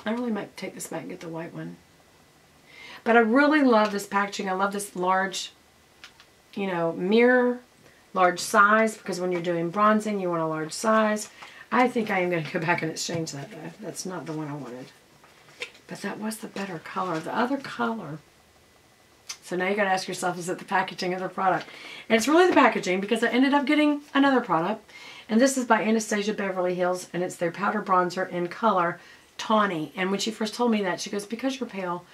I really might take this back and get the white one. But I really love this packaging. I love this large, you know, mirror, large size, because when you're doing bronzing, you want a large size. I think I am going to go back and exchange that, though. That's not the one I wanted. But that was the better color. The other color. So now you got to ask yourself, is it the packaging or the product? And it's really the packaging, because I ended up getting another product. And this is by Anastasia Beverly Hills, and it's their powder bronzer in color Tawny. And when she first told me that, she goes, because you're pale,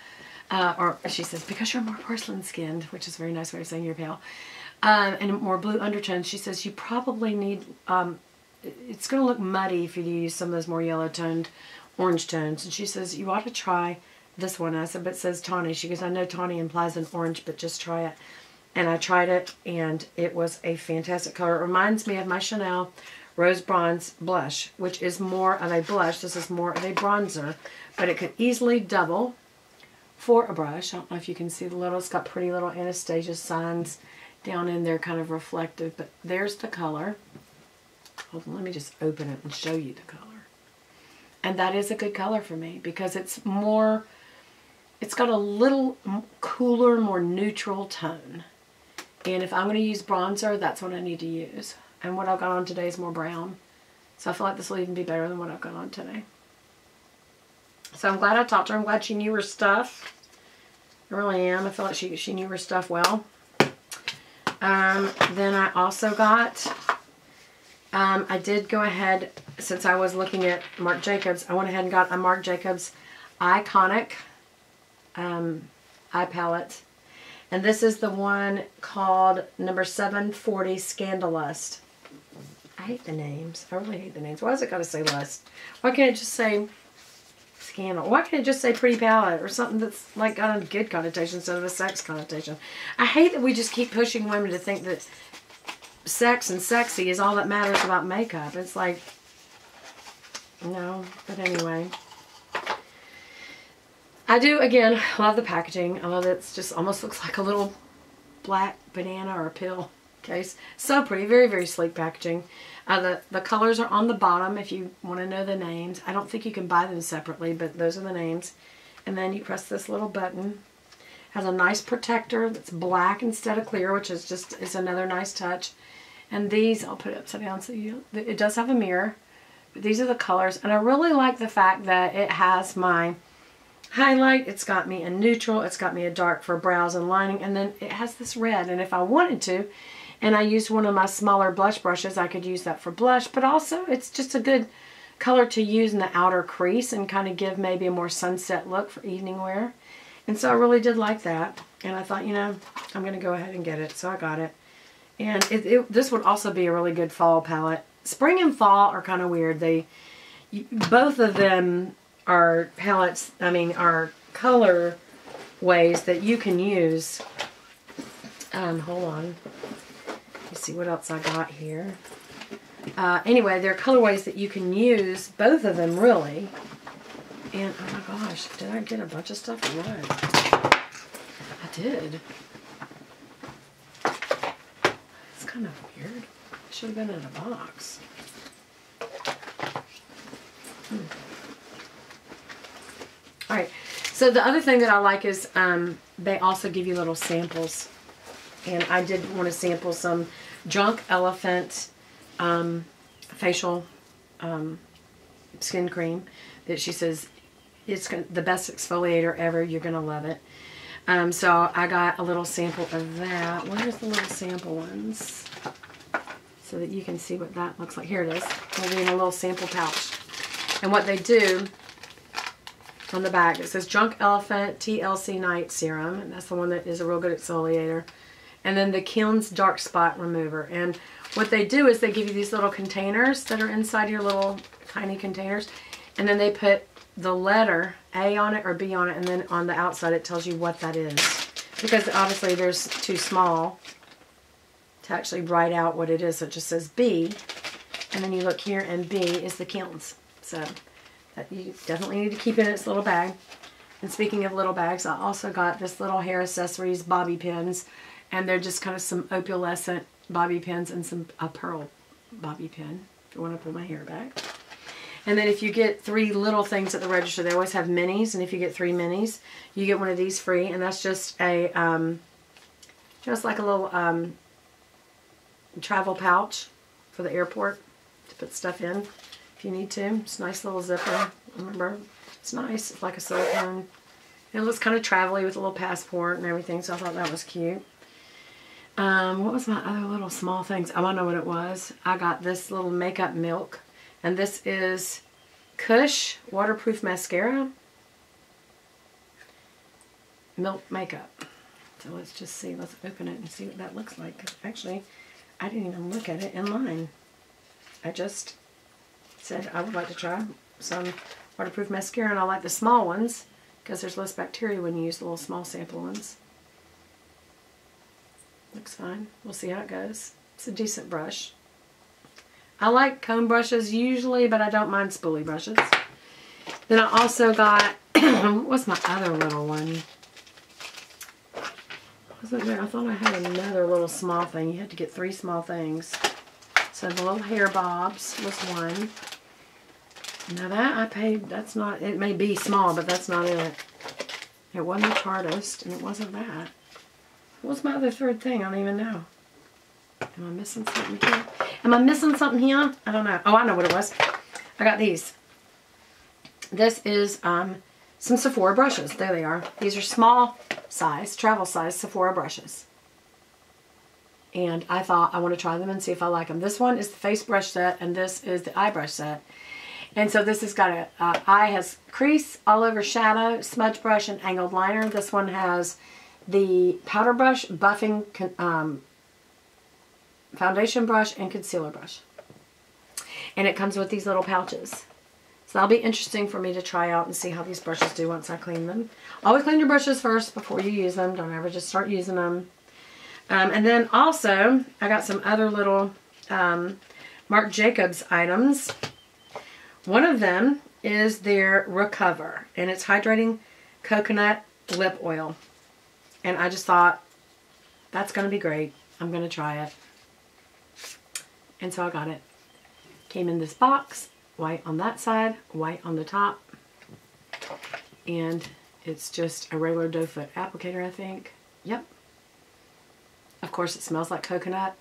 or she says, because you're more porcelain skinned, which is a very nice way of saying you're pale, and more blue undertones, she says you probably need, it's going to look muddy if you use some of those more yellow toned, orange tones. And she says, you ought to try this one. I said, but it says Tawny. She goes, I know Tawny implies an orange, but just try it. And I tried it, and it was a fantastic color. It reminds me of my Chanel Rose Bronze Blush, which is more of a blush. This is more of a bronzer, but it could easily double for a brush. I don't know if you can see the little, it's got pretty little Anastasia signs down in there, kind of reflective, but there's the color. Hold on, let me just open it and show you the color. And that is a good color for me, because it's more, it's got a little cooler, more neutral tone. And if I'm going to use bronzer, that's what I need to use. And what I've got on today is more brown. So I feel like this will even be better than what I've got on today. So I'm glad I talked to her. I'm glad she knew her stuff. I really am. I feel like she knew her stuff well. Then I also got, I did go ahead, since I was looking at Marc Jacobs, I went ahead and got a Marc Jacobs Eye-Conic eye palette. And this is the one called number 740 Scandalust. I hate the names. I really hate the names. Why does it got to say lust? Why can't it just say Scandal? Why can't it just say pretty palette or something that's like got a good connotation instead of a sex connotation? I hate that we just keep pushing women to think that sex and sexy is all that matters about makeup. It's like, no. But anyway. I do, again, love the packaging. I love that it's just almost looks like a little black banana or a pill case. So pretty. Very, very sleek packaging. The colors are on the bottom if you want to know the names. I don't think you can buy them separately, but those are the names. And then you press this little button. Has a nice protector that's black instead of clear, which is just is another nice touch. And these, I'll put it upside down so you, it does have a mirror. But these are the colors. And I really like the fact that it has my highlight, it's got me a neutral, it's got me a dark for brows and lining, and then it has this red. And if I wanted to, and I used one of my smaller blush brushes, I could use that for blush, but also it's just a good color to use in the outer crease and kind of give maybe a more sunset look for evening wear. And so I really did like that, and I thought, you know, I'm going to go ahead and get it, so I got it. And this would also be a really good fall palette. Spring and fall are kind of weird. Both of them are palettes, I mean, are color ways that you can use. Hold on. Let's see what else I got here. Anyway, there are colorways that you can use, both of them really. And oh my gosh, did I get a bunch of stuff or what? I did. It's kind of weird. It should have been in a box. Alright, so the other thing that I like is they also give you little samples. And I did want to sample some Junk Elephant facial skin cream that she says it's the best exfoliator ever. You're going to love it. So I got a little sample of that. Where's the little sample ones? So that you can see what that looks like. Here it is. It'll be in a little sample pouch. And what they do on the back, it says Junk Elephant TLC Night Serum. And that's the one that is a real good exfoliator. And then the Kilns Dark Spot Remover. And what they do is they give you these little containers that are inside your little tiny containers. And then they put the letter A on it or B on it. And then on the outside it tells you what that is. Because obviously there's too small to actually write out what it is. So it just says B. And then you look here and B is the Kilns. So that you definitely need to keep in its little bag. And speaking of little bags, I also got this little hair accessories bobby pins. And they're just kind of some opalescent bobby pins and a pearl bobby pin, if you want to pull my hair back. And then if you get 3 little things at the register, they always have minis. And if you get 3 minis, you get one of these free. And that's just a, just like a little travel pouch for the airport to put stuff in if you need to. It's a nice little zipper. Remember, it's nice. It's like a silicone. And it looks kind of travel-y with a little passport and everything. So I thought that was cute. What was my other little small things? I want to know what it was. I got this little makeup milk. And this is KUSH Waterproof Mascara. Milk makeup. So let's just see. Let's open it and see what that looks like. 'Cause actually, I didn't even look at it in line. I just said I would like to try some waterproof mascara. And I like the small ones because there's less bacteria when you use the little small sample ones. Looks fine. We'll see how it goes. It's a decent brush. I like comb brushes usually, but I don't mind spoolie brushes. Then I also got, what's my other little one? Wasn't there? I thought I had another little small thing. You had to get 3 small things. So the little hair bobs was one. Now that I paid, that's not, it may be small, but that's not it. It wasn't the hardest, and it wasn't that. What was my other third thing? I don't even know. Am I missing something here? Am I missing something here? I don't know. Oh, I know what it was. I got these. This is some Sephora brushes. There they are. These are small size, travel size Sephora brushes. And I thought I want to try them and see if I like them. This one is the face brush set, and this is the eye brush set. And so this has got a eye has crease, all over shadow, smudge brush, and angled liner. This one has the powder brush, buffing foundation brush, and concealer brush. And it comes with these little pouches. So that'll be interesting for me to try out and see how these brushes do once I clean them. Always clean your brushes first before you use them. Don't ever just start using them. And then also, I got some other little Marc Jacobs items. One of them is their Recover, and it's Hydrating Coconut Lip Oil. And I just thought, that's going to be great. I'm going to try it. And so I got it. Came in this box, white on that side, white on the top. And it's just a regular doe foot applicator, I think. Yep. Of course, it smells like coconut.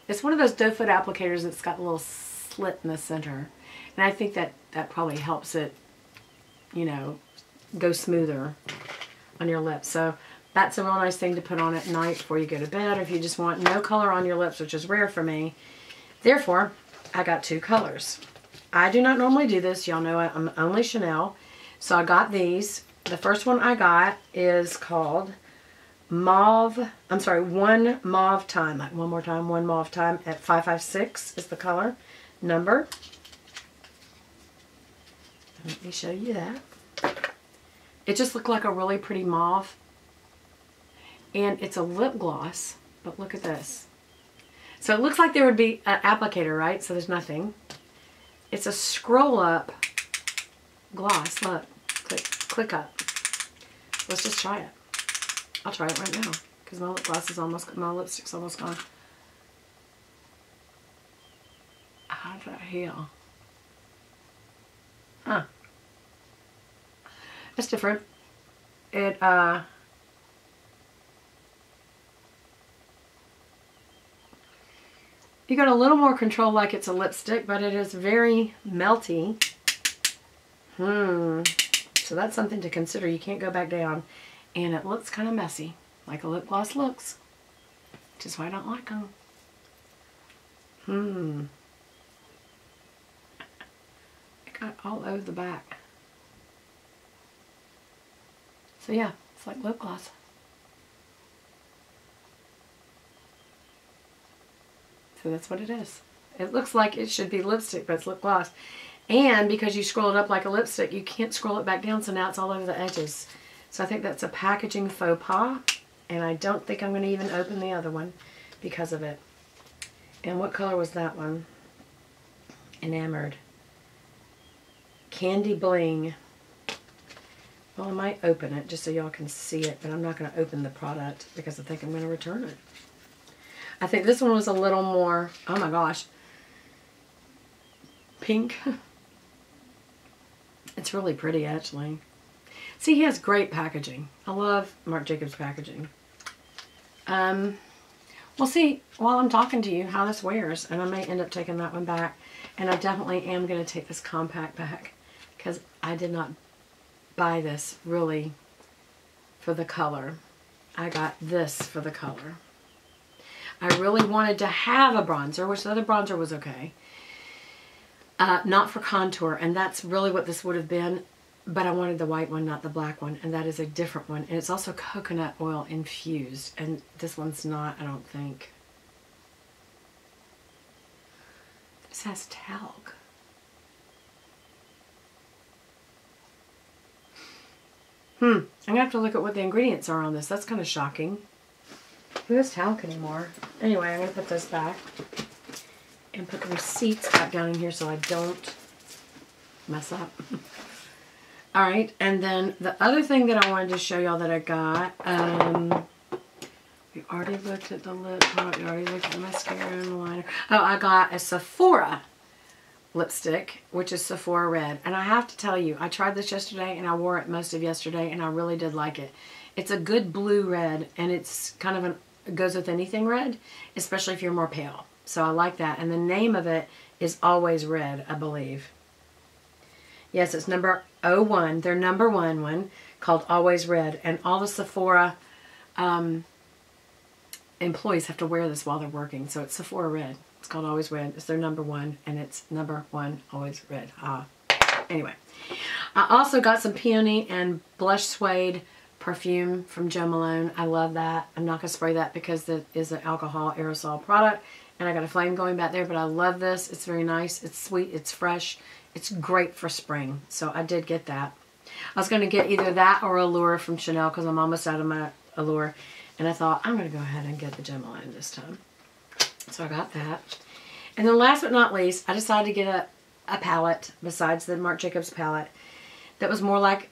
It's one of those doe foot applicators that's got a little slit in the center. And I think that probably helps it, you know, go smoother on your lips. So that's a real nice thing to put on at night before you go to bed, or if you just want no color on your lips, which is rare for me. Therefore, I got 2 colors. I do not normally do this. Y'all know I'm only Chanel. So I got these. The first one I got is called Mauve. I'm sorry, One Mauve Time. Like one more time, One Mauve Time at 556 is the color number. Let me show you that. It just looked like a really pretty mauve. And it's a lip gloss, but look at this. So it looks like there would be an applicator, right? So there's nothing. It's a scroll up gloss. Look, click up. Let's just try it. I'll try it right now because my lip gloss is almost, my lipstick's almost gone. How did I heal? Huh. That's different. It, you got a little more control like it's a lipstick, but it is very melty. So that's something to consider. You can't go back down. And it looks kind of messy, like a lip gloss looks. Which is why I don't like them. It got all over the back. So yeah, it's like lip gloss. So that's what it is. It looks like it should be lipstick, but it's lip gloss. And because you scroll it up like a lipstick, you can't scroll it back down, so now it's all over the edges. So I think that's a packaging faux pas. And I don't think I'm going to even open the other one because of it. And what color was that one? Enamored. Candy Bling. Well, I might open it just so y'all can see it, but I'm not going to open the product because I think I'm going to return it. I think this one was a little more, oh my gosh, pink. It's really pretty, actually. See, he has great packaging. I love Marc Jacobs packaging. We'll see while I'm talking to you how this wears, and I may end up taking that one back. And I definitely am going to take this compact back because I did not buy this really for the color. I got this for the color. I really wanted to have a bronzer, which the other bronzer was okay. Not for contour, and that's really what this would have been. But I wanted the white one, not the black one, and that is a different one. And it's also coconut oil infused, and this one's not, I don't think. This has talc. I'm going to have to look at what the ingredients are on this. That's kind of shocking. Who has talc anymore? Anyway, I'm going to put this back and put the receipts back down in here so I don't mess up. Alright, and then the other thing that I wanted to show y'all that I got, we already looked at the lip product, we already looked at the mascara and the liner. Oh, I got a Sephora lipstick, which is Sephora Red. And I have to tell you, I tried this yesterday and I wore it most of yesterday and I really did like it. It's a good blue red, and it's kind of it goes with anything red, especially if you're more pale. So I like that. And the name of it is Always Red, I believe. Yes, it's number 01, their number one called Always Red. And all the Sephora employees have to wear this while they're working. So it's Sephora Red. It's called Always Red. It's their number 1, and it's number 1, Always Red. Anyway, I also got some Peony and Blush Suede perfume from Jo Malone. I love that. I'm not going to spray that because it is an alcohol aerosol product, and I got a flame going back there, but I love this. It's very nice. It's sweet. It's fresh. It's great for spring, so I did get that. I was going to get either that or Allure from Chanel because I'm almost out of my Allure, and I thought I'm going to go ahead and get the Jo Malone this time. So I got that. And then last but not least, I decided to get a palette besides the Marc Jacobs palette that was more like,